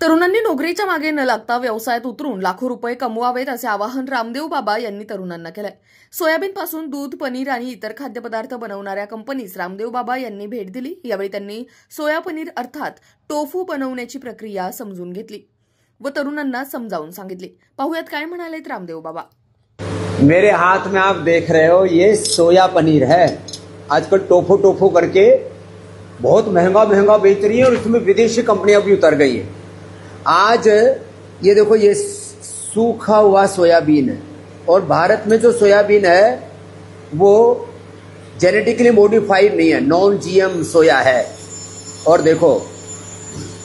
तरुणांनी नोकरीच्या मागे न लागता व्यवसायात उतरून लाखो रुपये कमवावेत असे आवाहन रामदेव बाबा यांनी तरुणांना केलंय। सोयाबीनपासून दूध, पनीर आणि इतर खाद्यपदार्थ बनवणाऱ्या कंपनीस रामदेव बाबा यांनी भेट दिली। यावेळी त्यांनी सोया पनीर अर्थात टोफू बनवण्याची प्रक्रिया समजून घेतली व तरुणांना समजावून सांगितली। पाहुयात काय म्हणालेत रामदेव बाबा। मेरे हाथ में आप देख रहे हो ये सोया पनीर है। आजकल टोफू टोफू करके बहुत महंगा महंगा बेच रही है और इसमें विदेशी कंपनियां भी उतर गई है। आज ये देखो, ये सूखा हुआ सोयाबीन है और भारत में जो सोयाबीन है वो जेनेटिकली मॉडिफाइड नहीं है, नॉन जीएम सोया है। और देखो,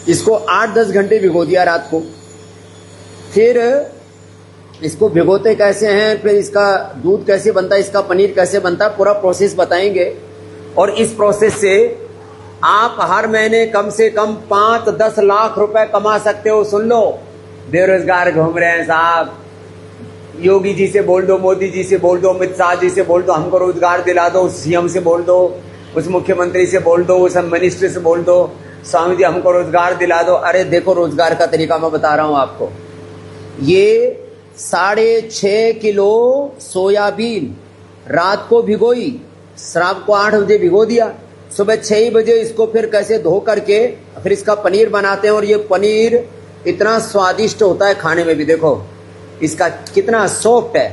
इसको 8-10 घंटे भिगो दिया रात को, फिर इसको भिगोते कैसे हैं, फिर इसका दूध कैसे बनता है, इसका पनीर कैसे बनता है, पूरा प्रोसेस बताएंगे। और इस प्रोसेस से आप हर महीने कम से कम 5-10 लाख रुपए कमा सकते हो। सुन लो, बेरोजगार घूम रहे हैं साहब, योगी जी से बोल दो, मोदी जी से बोल दो, अमित शाह जी से बोल दो, हमको रोजगार दिला दो, उस सीएम से बोल दो, उस मुख्यमंत्री से बोल दो, उस मिनिस्टर से बोल दो, स्वामी जी हमको रोजगार दिला दो। अरे देखो, रोजगार का तरीका मैं बता रहा हूं आपको। ये 6.5 किलो सोयाबीन रात को भिगोई, शाम को 8 बजे भिगो दिया, सुबह 6 बजे इसको फिर कैसे धो करके फिर इसका पनीर बनाते हैं। और ये पनीर इतना स्वादिष्ट होता है खाने में भी। देखो इसका कितना सॉफ्ट है,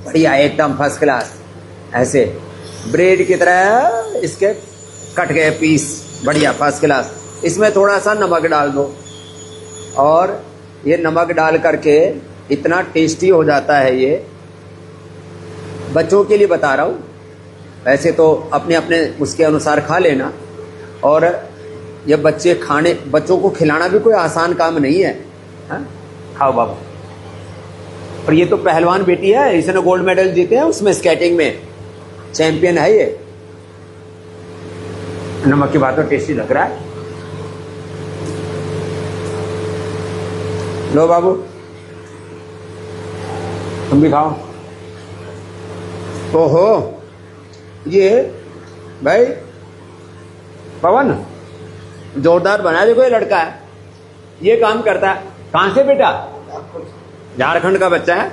बढ़िया एकदम फर्स्ट क्लास। ऐसे ब्रेड की तरह इसके कट गए पीस, बढ़िया फर्स्ट क्लास। इसमें थोड़ा सा नमक डाल दो और ये नमक डाल करके इतना टेस्टी हो जाता है। ये बच्चों के लिए बता रहा हूँ, वैसे तो अपने अपने उसके अनुसार खा लेना। और ये बच्चों को खिलाना भी कोई आसान काम नहीं है। खाओ बाबू। और ये तो पहलवान बेटी है, इसने गोल्ड मेडल जीते हैं उसमें, स्केटिंग में चैंपियन है ये। नमक की बात तो टेस्टी लग रहा है। लो बाबू, तुम भी खाओ। ओहो, ये भाई पवन जोरदार बना। देखो ये लड़का है, ये काम करता है। कहां से बेटा? झारखंड का बच्चा है।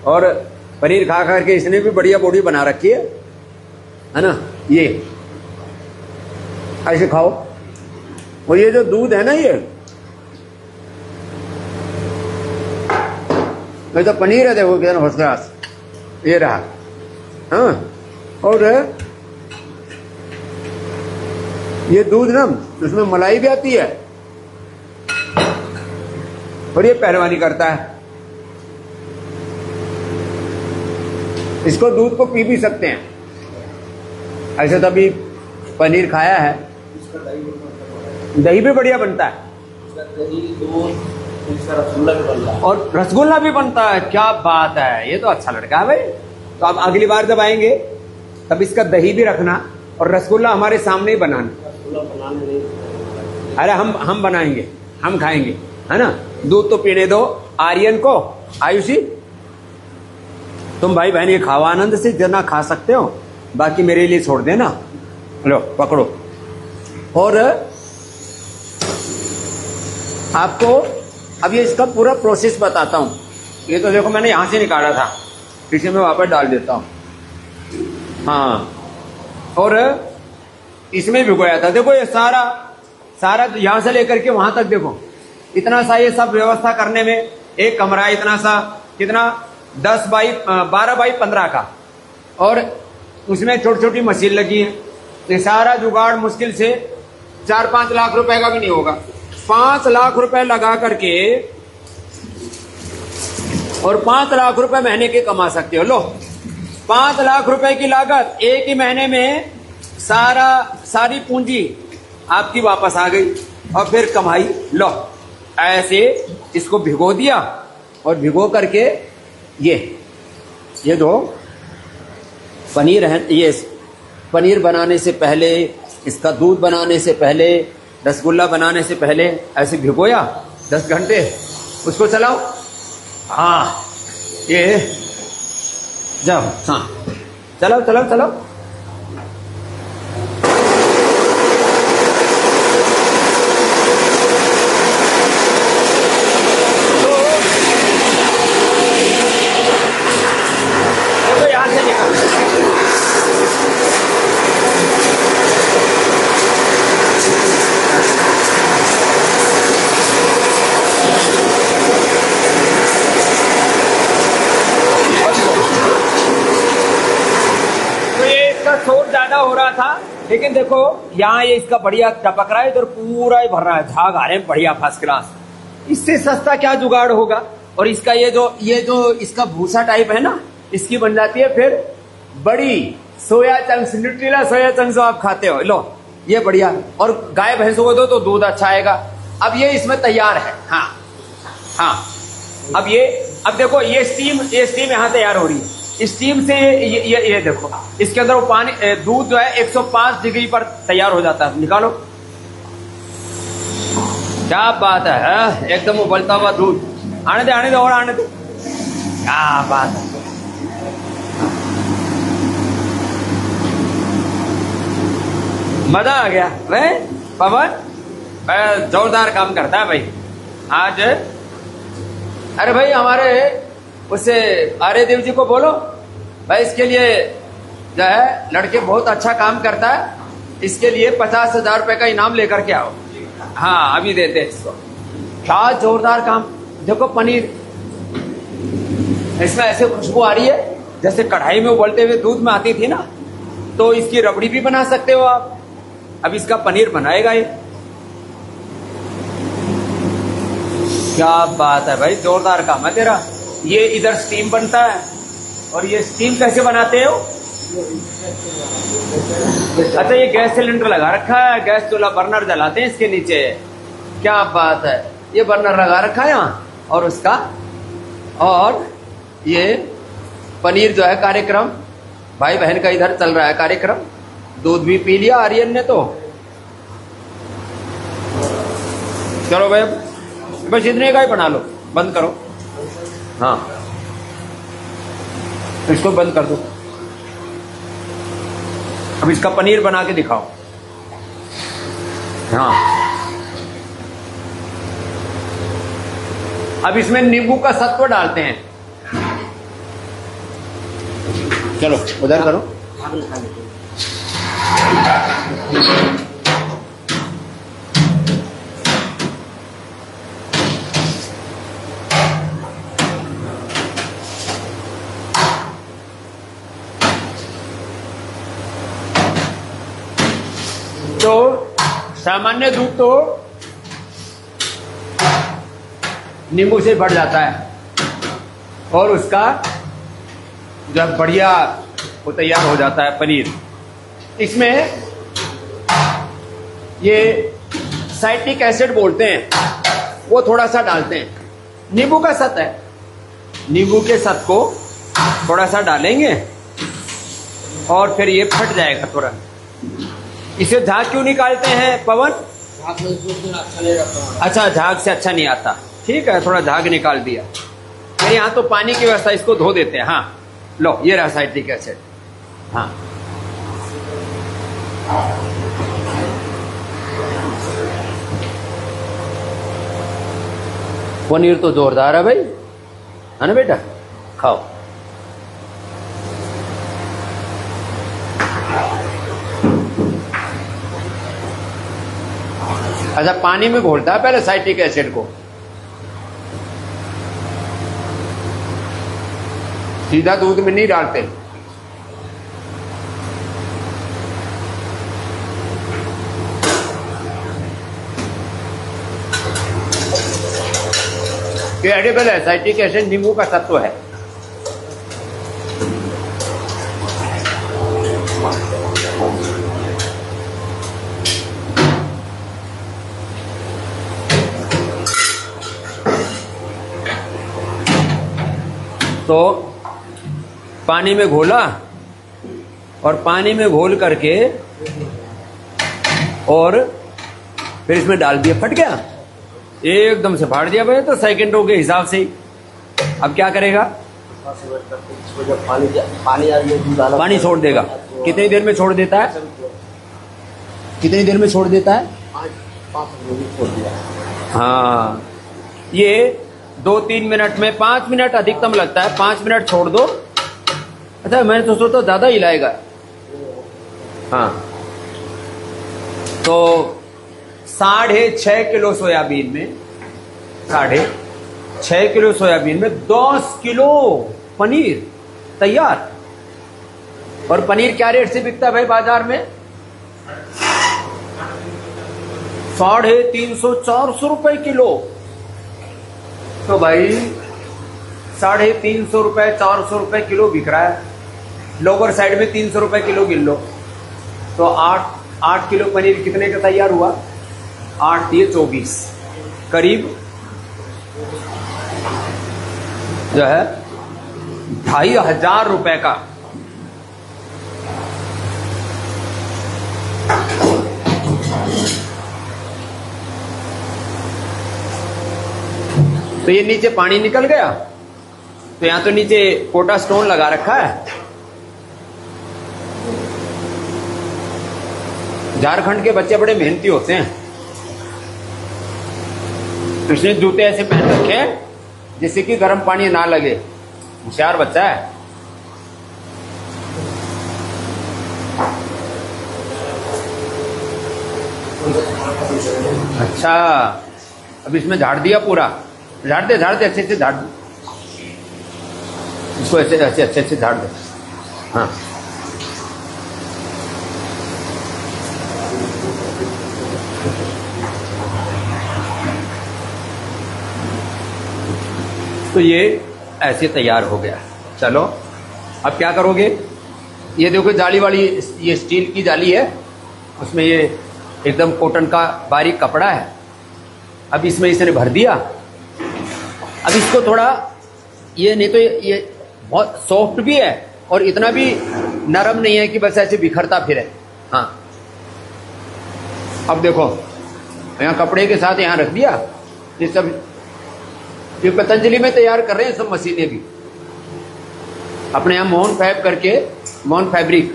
और पनीर खा खा के इसने भी बढ़िया बॉडी बना रखी है ना। ये ऐसे खाओ। और ये जो दूध है ना, ये तो पनीर है, देखो कितना फर्स्ट क्लास ये रहा। हाँ, और ये दूध ना, उसमें मलाई भी आती है। और ये पहलवानी करता है। इसको दूध को पी भी सकते हैं। ऐसे तो अभी पनीर खाया है, दही भी बढ़िया बनता है और रसगुल्ला भी बनता है। क्या बात है, ये तो अच्छा लड़का है भाई। तो आप अगली बार जब आएंगे तब इसका दही भी रखना और रसगुल्ला हमारे सामने ही बनाना। अरे हम बनाएंगे, हम खाएंगे, है ना। दूध तो पीने दो आर्यन को। आयुषी, तुम भाई बहन ये खाओ आनंद से, जितना खा सकते हो, बाकी मेरे लिए छोड़ देना। लो पकड़ो। और आपको अब ये इसका पूरा प्रोसेस बताता हूं। ये तो देखो मैंने यहां से निकाला था, इसे मैं वापस डाल देता हूं। हाँ, और इसमें भिगोया था। देखो ये सारा यहां से लेकर के वहां तक, देखो इतना सा ये सब व्यवस्था करने में एक कमरा इतना सा, कितना 12 बाई 15 का, और उसमें छोटी छोटी मशीन लगी है। ये सारा जुगाड़ मुश्किल से 4-5 लाख रुपए का भी नहीं होगा। 5 लाख रुपए लगा करके और 5 लाख रुपए महीने के कमा सकते हो। लो 5 लाख रुपए की लागत, एक ही महीने में सारी पूंजी आपकी वापस आ गई और फिर कमाई। लो ऐसे इसको भिगो दिया और भिगो करके ये जो पनीर है, ये पनीर बनाने से पहले, इसका दूध बनाने से पहले, रसगुल्ला बनाने से पहले ऐसे भिगोया 10 घंटे। उसको चलाओ। हाँ, ये जाओ। हाँ, चलाओ। लेकिन देखो यहाँ ये इसका बढ़िया टपक रहा है, इधर पूरा ही भर रहा है, झाग आ रहे हैं बढ़िया फर्स्ट क्लास। इससे सस्ता क्या जुगाड़ होगा। और इसका ये जो इसका भूसा टाइप है ना, इसकी बन जाती है फिर बड़ी soya chunks, Nutrela soya chunks आप खाते हो, लो ये बढ़िया। और गाय भैंसों को दो तो दूध अच्छा आएगा। अब ये इसमें तैयार है। हाँ हाँ, अब देखो ये स्टीम यहाँ तैयार हो रही है। स्टीम से ये देखो, इसके अंदर वो पानी दूध जो है 105 डिग्री पर तैयार हो जाता है। निकालो, क्या बात है, एकदम उबलता हुआ दूध। आने दे और आने दे, क्या बात है। मजा आ गया भाई। पवन जोरदार काम करता है भाई आज। अरे भाई हमारे उससे आर्यदेव जी को बोलो भाई, इसके लिए जो है लड़के बहुत अच्छा काम करता है, इसके लिए 50,000 रुपए का इनाम लेकर के आओ। हाँ अभी देते हैं इसको। क्या जोरदार काम। देखो पनीर, इसमें ऐसे खुशबू आ रही है जैसे कढ़ाई में उबलते हुए दूध में आती थी ना। तो इसकी रबड़ी भी बना सकते हो आप। अब इसका पनीर बनाएगा ये। क्या बात है भाई, जोरदार काम है तेरा। ये इधर स्टीम बनता है, और ये स्टीम कैसे बनाते हो। अच्छा ये गैस सिलेंडर लगा रखा है, गैस चूल्हा बर्नर जलाते हैं इसके नीचे। क्या बात है, ये बर्नर लगा रखा है यहाँ। और उसका और ये पनीर जो है कार्यक्रम, भाई बहन का इधर चल रहा है कार्यक्रम। दूध भी पी लिया आर्यन ने तो। चलो भाई बस इतने का ही बना लो, बंद करो। हाँ इसको बंद कर दो। अब इसका पनीर बना के दिखाओ। हाँ अब इसमें नींबू का सत्व डालते हैं। चलो उधर करो। तो सामान्य दूध तो नींबू से भर जाता है, और उसका जब बढ़िया वो तैयार हो जाता है पनीर। इसमें ये साइट्रिक एसिड बोलते हैं, वो थोड़ा सा डालते हैं। नींबू का सत है, नींबू के सत को थोड़ा सा डालेंगे और फिर ये फट जाएगा तुरंत। इसे झाग क्यों निकालते हैं पवन। अच्छा झाग से अच्छा नहीं आता, ठीक है थोड़ा झाग निकाल दिया। फिर यहाँ तो पानी की व्यवस्था, इसको धो देते हैं। हाँ लो ये रहा साइट्रिक एसिड। हाँ पनीर तो जोरदार है भाई, है ना बेटा, खाओ। अच्छा पानी में घोलता है पहले साइट्रिक एसिड को, सीधा दूध में नहीं डालते। ये एडिबल है, साइट्रिक एसिड नींबू का तत्व है। तो पानी में घोला, और पानी में घोल करके और फिर इसमें डाल दिया, फट गया एकदम से, फाड़ दिया भाई तो सेकंडों के हिसाब से ही। अब क्या करेगा, पानी छोड़ देगा। कितनी देर में छोड़ देता है, कितनी देर में छोड़ देता है। हाँ ये 2-3 मिनट में, 5 मिनट अधिकतम लगता है, 5 मिनट छोड़ दो। अच्छा मैंने तो सोचा ज्यादा ही लाएगा। हाँ तो 6.5 किलो सोयाबीन में, 6.5 किलो सोयाबीन में 10 किलो पनीर तैयार। और पनीर क्या रेट से बिकता है भाई बाजार में, ₹350-400 रुपए किलो। तो भाई 350 रुपए 400 रुपए किलो बिक रहा है। लोअर साइड में 300 रुपए किलो गिन लो, तो 8 किलो पनीर कितने का तैयार हुआ? 8 ये 24, करीब जो है 2500 रुपए का। तो ये नीचे पानी निकल गया, तो यहां तो नीचे कोटा स्टोन लगा रखा है। झारखंड के बच्चे बड़े मेहनती होते हैं, तो इसने जूते ऐसे पहन रखे हैं जिससे कि गर्म पानी ना लगे। होशियार बच्चा है। अच्छा, अब इसमें झाड़ दिया पूरा। झाड़ दे अच्छे से झाड़ दे इसको, ऐसे अच्छे से झाड़ दे। हाँ, तो ये ऐसे तैयार हो गया। चलो अब क्या करोगे? ये देखो जाली वाली, ये स्टील की जाली है, उसमें ये एकदम कॉटन का बारीक कपड़ा है। अब इसमें इसने भर दिया। अब इसको थोड़ा, ये नहीं तो ये बहुत सॉफ्ट भी है और इतना भी नरम नहीं है कि बस ऐसे बिखरता फिरे। हाँ, अब देखो यहाँ कपड़े के साथ यहाँ रख दिया। ये सब ये पतंजलि में तैयार कर रहे हैं सब मशीनें भी अपने यहाँ। मोहन फैब करके, मोहन फैब्रिक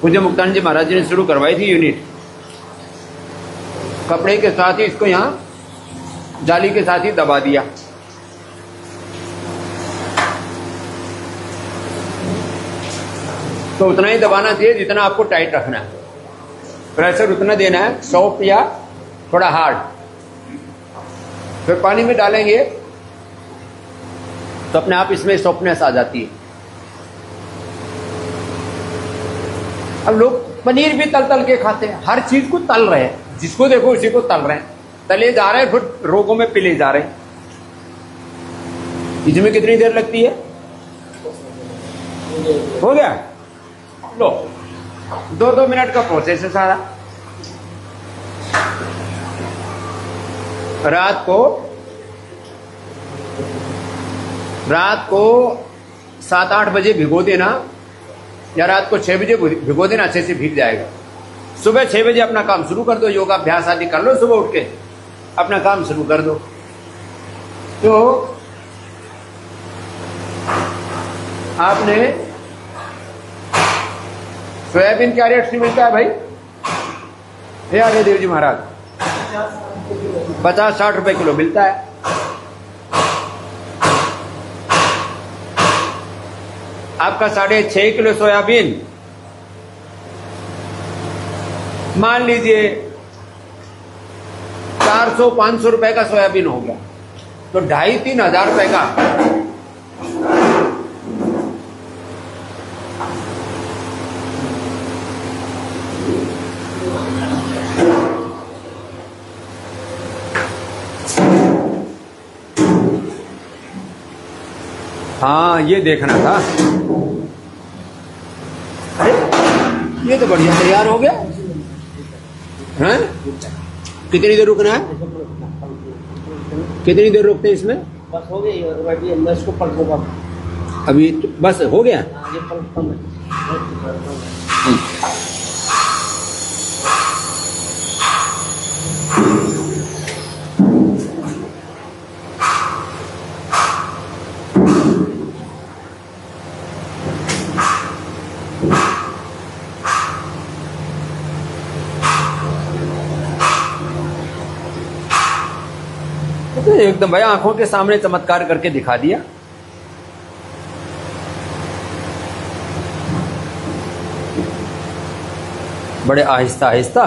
पूज्य मुक्तानंद जी महाराज जी ने शुरू करवाई थी यूनिट। कपड़े के साथ ही इसको यहाँ जाली के साथ ही दबा दिया। तो उतना ही दबाना चाहिए जितना आपको टाइट रखना है। प्रेशर उतना देना है, सॉफ्ट या थोड़ा हार्ड। फिर पानी में डालेंगे तो अपने आप इसमें सॉफ्टनेस आ जाती है। अब लोग पनीर भी तल के खाते हैं, हर चीज को तल रहे हैं, जिसको देखो उसी को तल रहे हैं, तले जा रहे हैं, फिर रोगों में पिले जा रहे हैं। इसमें कितनी देर लगती है? हो गया, लो 2-2 मिनट का प्रोसेस है सारा। रात को 7-8 बजे भिगो देना, या रात को 6 बजे भिगो देना, अच्छे से भीग जाएगा। सुबह 6 बजे अपना काम शुरू कर दो, योगाभ्यास आदि कर लो, सुबह उठ के अपना काम शुरू कर दो। तो आपने सोयाबीन क्या रेट से मिलता है भाई? हे आर्य देव जी महाराज, 50-60 रुपए किलो मिलता है। आपका 6.5 किलो सोयाबीन, मान लीजिए 400-500 रुपए का सोयाबीन हो गया, तो 2,500-3 हजार रुपए का। हाँ, ये देखना था। अरे ये तो बढ़िया तैयार हो गया हैं? कितनी देर रुकना है? कितनी देर रुकते हैं इसमें? बस हो गई, मैं इसको पलटूंगा अभी। बस हो गया। ये पलटता मैं। एकदम भाई आंखों के सामने चमत्कार करके दिखा दिया। बड़े आहिस्ता आहिस्ता।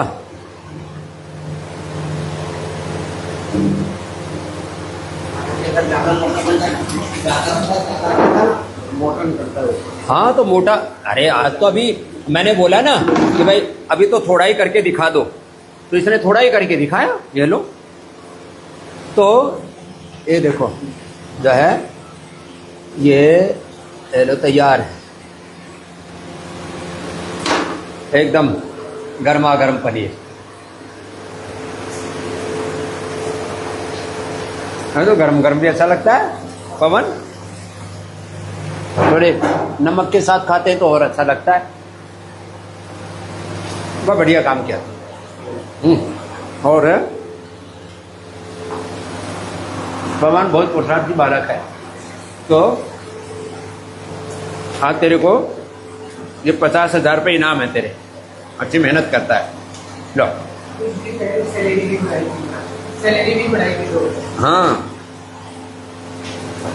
हाँ तो मोटा, अरे आज तो अभी मैंने बोला ना कि भाई अभी तो थोड़ा ही करके दिखा दो, तो इसने थोड़ा ही करके दिखाया। ये लो, तो ये देखो जो है ये लो तैयार है, एकदम गर्मा गर्म पनीर। हमें तो गर्म गर्म भी अच्छा लगता है पवन, थोड़े नमक के साथ खाते हैं तो और अच्छा लगता है। बहुत बढ़िया काम किया। और पवन बहुत पुरुषार्थी बालक है, तो आज तेरे को ये 50,000 रुपये इनाम है तेरे, अच्छी मेहनत करता है। लो सैलरी भी बढ़ाएगी तो। हाँ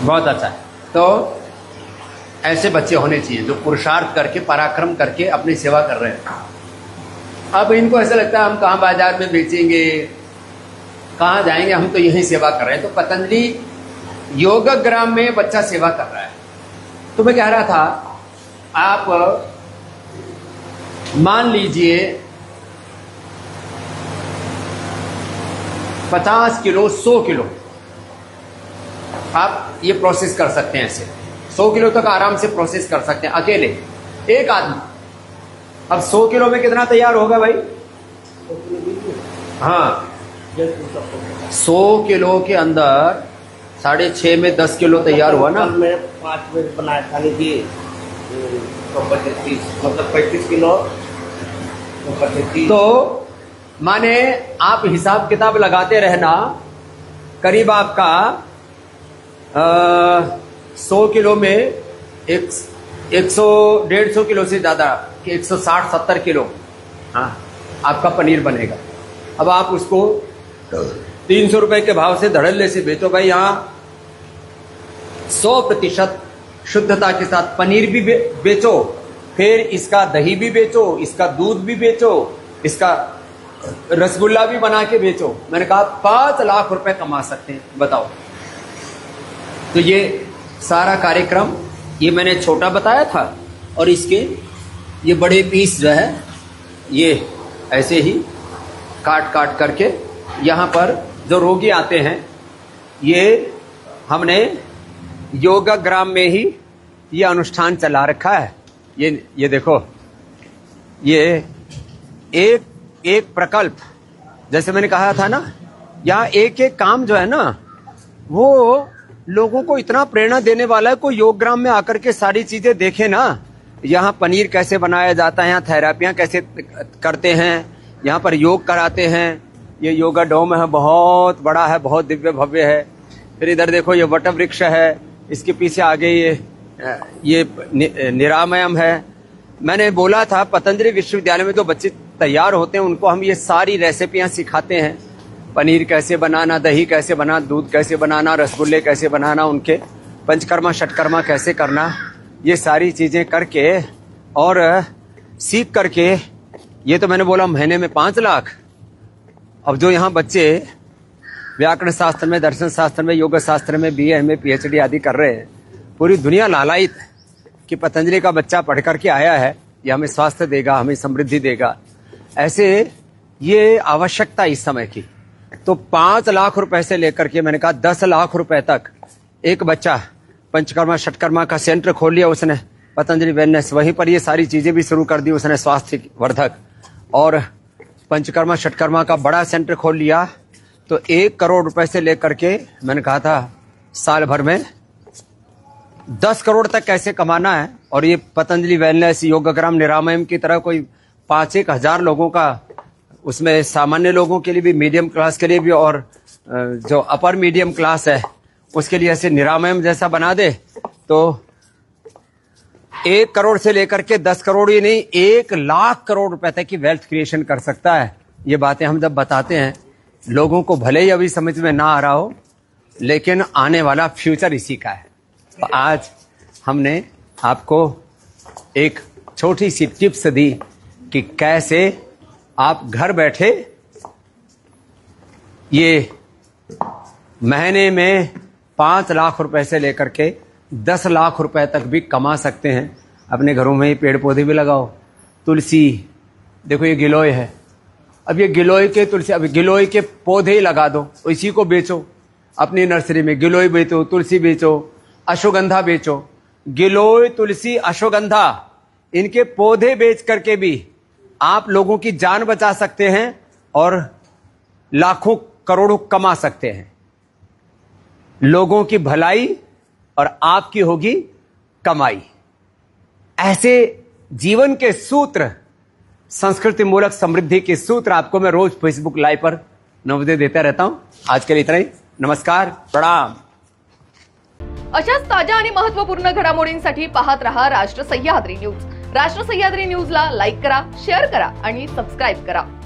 बहुत अच्छा है। तो ऐसे बच्चे होने चाहिए जो पुरुषार्थ करके पराक्रम करके अपनी सेवा कर रहे हैं। अब इनको ऐसा लगता है हम कहाँ बाजार में बेचेंगे, कहाँ जाएंगे, हम तो यही सेवा कर रहे हैं। तो पतंजलि योगग्राम में बच्चा सेवा कर रहा है। तो मैं कह रहा था आप मान लीजिए 50 किलो 100 किलो आप ये प्रोसेस कर सकते हैं। ऐसे 100 किलो तक आराम से प्रोसेस कर सकते हैं अकेले एक आदमी। अब 100 किलो में कितना तैयार होगा भाई? हाँ 100 किलो के अंदर 6.5 में 10 किलो तैयार हुआ ना। मैं 5 मिनट बनाया था कि मतलब 35 किलो तो माने आप हिसाब किताब लगाते रहना, करीब आपका 100 किलो में 100-150 किलो से ज्यादा कि 160-70 किलो हाँ आपका पनीर बनेगा। अब आप उसको 300 रुपए के भाव से धड़ल्ले से बेचो भाई। यहाँ 100% शुद्धता के साथ पनीर भी बेचो, फिर इसका दही भी बेचो, इसका दूध भी बेचो, इसका रसगुल्ला भी बना के बेचो। मैंने कहा 5 लाख रुपए कमा सकते हैं, बताओ। तो ये सारा कार्यक्रम ये मैंने छोटा बताया था, और इसके ये बड़े पीस जो है ये ऐसे ही काट काट करके यहाँ पर जो रोगी आते हैं, ये हमने योगग्राम में ही ये अनुष्ठान चला रखा है। ये देखो, ये एक प्रकल्प, जैसे मैंने कहा था ना, यहाँ एक एक काम जो है ना वो लोगों को इतना प्रेरणा देने वाला है। कोई योगग्राम में आकर के सारी चीजें देखे ना, यहाँ पनीर कैसे बनाया जाता है, यहाँ थेरापियां कैसे करते हैं, यहाँ पर योग कराते हैं। ये योगा डोम है, बहुत बड़ा है, बहुत दिव्य भव्य है। फिर इधर देखो ये वट वृक्ष है, इसके पीछे आगे ये निरामयम है। मैंने बोला था पतंजलि विश्वविद्यालय में जो बच्चे तैयार होते हैं उनको हम ये सारी रेसिपियां सिखाते हैं। पनीर कैसे बनाना, दही कैसे बनाना, दूध कैसे बनाना, रसगुल्ले कैसे बनाना, उनके पंचकर्मा षटकर्मा कैसे करना, ये सारी चीजें करके और सीख करके, ये तो मैंने बोला महीने में 5 लाख। अब जो यहाँ बच्चे व्याकरण शास्त्र में, दर्शन शास्त्र में, योग शास्त्र में BA MA PhD आदि कर रहे हैं, पूरी दुनिया लालायित है कि पतंजलि का बच्चा पढ़ करके आया है, ये हमें स्वास्थ्य देगा, हमें समृद्धि देगा। ऐसे ये आवश्यकता इस समय की। तो 5 लाख रुपए से लेकर के मैंने कहा 10 लाख रुपए तक एक बच्चा पंचकर्मा षटकर्मा का सेंटर खोल लिया उसने, पतंजलि वेलनेस, वहीं पर ये सारी चीजें भी शुरू कर दी उसने, स्वास्थ्य वर्धक। और पंचकर्मा षटकर्मा का बड़ा सेंटर खोल लिया। तो 1 करोड़ रुपए से लेकर के मैंने कहा था साल भर में 10 करोड़ तक कैसे कमाना है। और ये पतंजलि वेलनेस, योगग्राम, निरामयम की तरह कोई 5-1 हजार लोगों का, उसमें सामान्य लोगों के लिए भी, मीडियम क्लास के लिए भी, और जो अपर मीडियम क्लास है उसके लिए ऐसे निरामयम जैसा बना दे तो 1 करोड़ से लेकर के 10 करोड़ ही नहीं, 1 लाख करोड़ रुपए तक की वेल्थ क्रिएशन कर सकता है। ये बातें हम जब बताते हैं लोगों को भले ही अभी समझ में ना आ रहा हो, लेकिन आने वाला फ्यूचर इसी का है। तो आज हमने आपको एक छोटी सी टिप्स दी कि कैसे आप घर बैठे ये महीने में 5 लाख रुपए से लेकर के 10 लाख रुपए तक भी कमा सकते हैं। अपने घरों में ही पेड़ पौधे भी लगाओ, तुलसी, देखो ये गिलोय है। अब ये गिलोय के तुलसी, अब गिलोय के पौधे लगा दो, इसी को बेचो अपनी नर्सरी में। गिलोय बेचो, तुलसी बेचो, अश्वगंधा बेचो। गिलोय, तुलसी, अश्वगंधा, इनके पौधे बेच करके भी आप लोगों की जान बचा सकते हैं और लाखों करोड़ों कमा सकते हैं। लोगों की भलाई और आपकी होगी कमाई। ऐसे जीवन के सूत्र, संस्कृति मूलक समृद्धि के सूत्र आपको मैं रोज फेसबुक लाइव पर नवोदय देता रहता हूं। आज के लिए इतना ही। नमस्कार, प्रणाम। अशाच ताज्या आणि महत्त्वपूर्ण घडामोडींसाठी पाहत रहा राष्ट्र सह्याद्री न्यूज। राष्ट्र सह्याद्री न्यूजला लाईक करा, शेअर करा आणि सबस्क्राईब करा।